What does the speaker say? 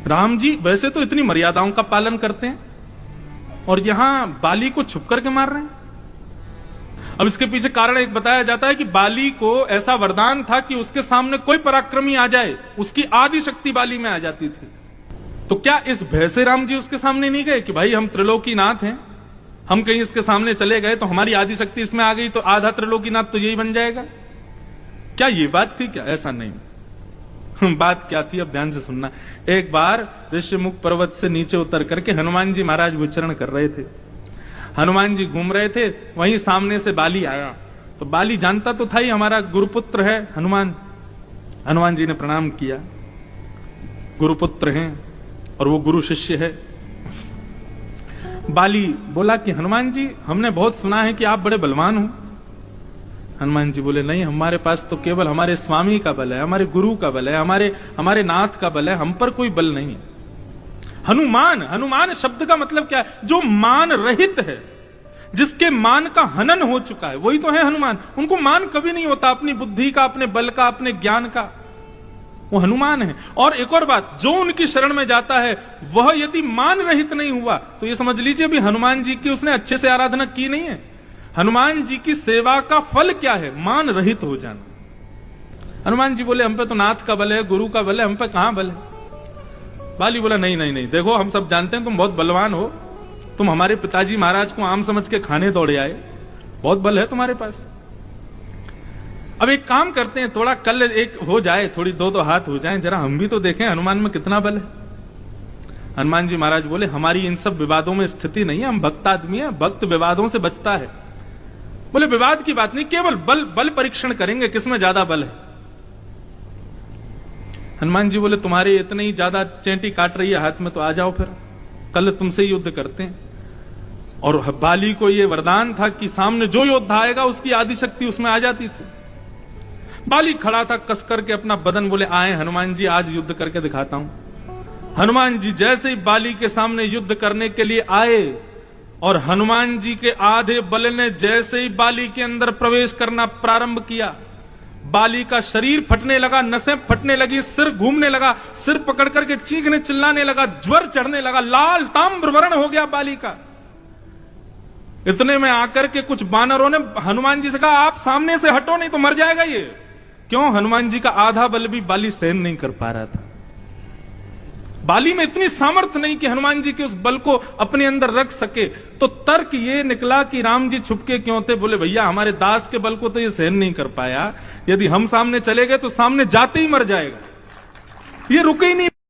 राम जी वैसे तो इतनी मर्यादाओं का पालन करते हैं और यहां बाली को छुप करके मार रहे हैं। अब इसके पीछे कारण एक बताया जाता है कि बाली को ऐसा वरदान था कि उसके सामने कोई पराक्रमी आ जाए उसकी आदि शक्ति बाली में आ जाती थी। तो क्या इस भय से राम जी उसके सामने नहीं गए कि भाई हम त्रिलोकीनाथ हैं, हम कहीं इसके सामने चले गए तो हमारी आदि शक्ति इसमें आ गई तो आधा त्रिलोकीनाथ तो यही बन जाएगा? क्या ये बात थी क्या? ऐसा नहीं। बात क्या थी अब ध्यान से सुनना। एक बार ऋषिमुख पर्वत से नीचे उतर करके हनुमान जी महाराज विचरण कर रहे थे। हनुमान जी घूम रहे थे, वहीं सामने से बाली आया। तो बाली जानता तो था ही हमारा गुरुपुत्र है हनुमान। हनुमान जी ने प्रणाम किया, गुरुपुत्र हैं और वो गुरु शिष्य है। बाली बोला कि हनुमान जी हमने बहुत सुना है कि आप बड़े बलवान हो। हनुमान जी बोले नहीं, हमारे पास तो केवल हमारे स्वामी का बल है, हमारे गुरु का बल है, हमारे नाथ का बल है, हम पर कोई बल नहीं है। हनुमान शब्द का मतलब क्या है? जो मान रहित है, जिसके मान का हनन हो चुका है, वही तो है हनुमान। उनको मान कभी नहीं होता अपनी बुद्धि का, अपने बल का, अपने ज्ञान का, वो हनुमान है। और एक और बात, जो उनकी शरण में जाता है वह यदि मान रहित नहीं हुआ तो ये समझ लीजिए भी हनुमान जी की उसने अच्छे से आराधना की नहीं है। हनुमान जी की सेवा का फल क्या है? मान रहित हो जाना। हनुमान जी बोले हम पे तो नाथ का बल है, गुरु का बल है, हम पे कहां बल है? बाली बोला नहीं नहीं नहीं, देखो हम सब जानते हैं तुम बहुत बलवान हो, तुम हमारे पिताजी महाराज को आम समझ के खाने दौड़े आए, बहुत बल है तुम्हारे पास। अब एक काम करते हैं, थोड़ा कल एक हो जाए, थोड़ी दो हाथ हो जाए, जरा हम भी तो देखें हनुमान में कितना बल है। हनुमान जी महाराज बोले हमारी इन सब विवादों में स्थिति नहीं है, हम भक्त आदमी है, भक्त विवादों से बचता है। बोले विवाद की बात नहीं, केवल बल परीक्षण करेंगे किसमें ज्यादा बल है। हनुमान जी बोले तुम्हारे इतने ही ज्यादा चेंटी काट रही है हाथ में तो आ जाओ, फिर कल तुमसे ही युद्ध करते हैं। और बाली को यह वरदान था कि सामने जो योद्धा आएगा उसकी आदि शक्ति उसमें आ जाती थी। बाली खड़ा था कस करके अपना बदन, बोले आए हनुमान जी आज युद्ध करके दिखाता हूं। हनुमान जी जैसे ही बाली के सामने युद्ध करने के लिए आए और हनुमान जी के आधे बल ने जैसे ही बाली के अंदर प्रवेश करना प्रारंभ किया, बाली का शरीर फटने लगा, नसें फटने लगी, सिर घूमने लगा, सिर पकड़ करके चीखने चिल्लाने लगा, ज्वर चढ़ने लगा, लाल ताम्र वर्ण हो गया बाली का। इतने में आकर के कुछ बानरों ने हनुमान जी से कहा आप सामने से हटो नहीं तो मर जाएगा ये। क्यों? हनुमान जी का आधा बल भी बाली सहन नहीं कर पा रहा था। बाली में इतनी सामर्थ्य नहीं कि हनुमान जी के उस बल को अपने अंदर रख सके। तो तर्क ये निकला कि राम जी छुपके क्यों थे? बोले भैया हमारे दास के बल को तो ये सहन नहीं कर पाया, यदि हम सामने चले गए तो सामने जाते ही मर जाएगा, ये रुके ही नहीं।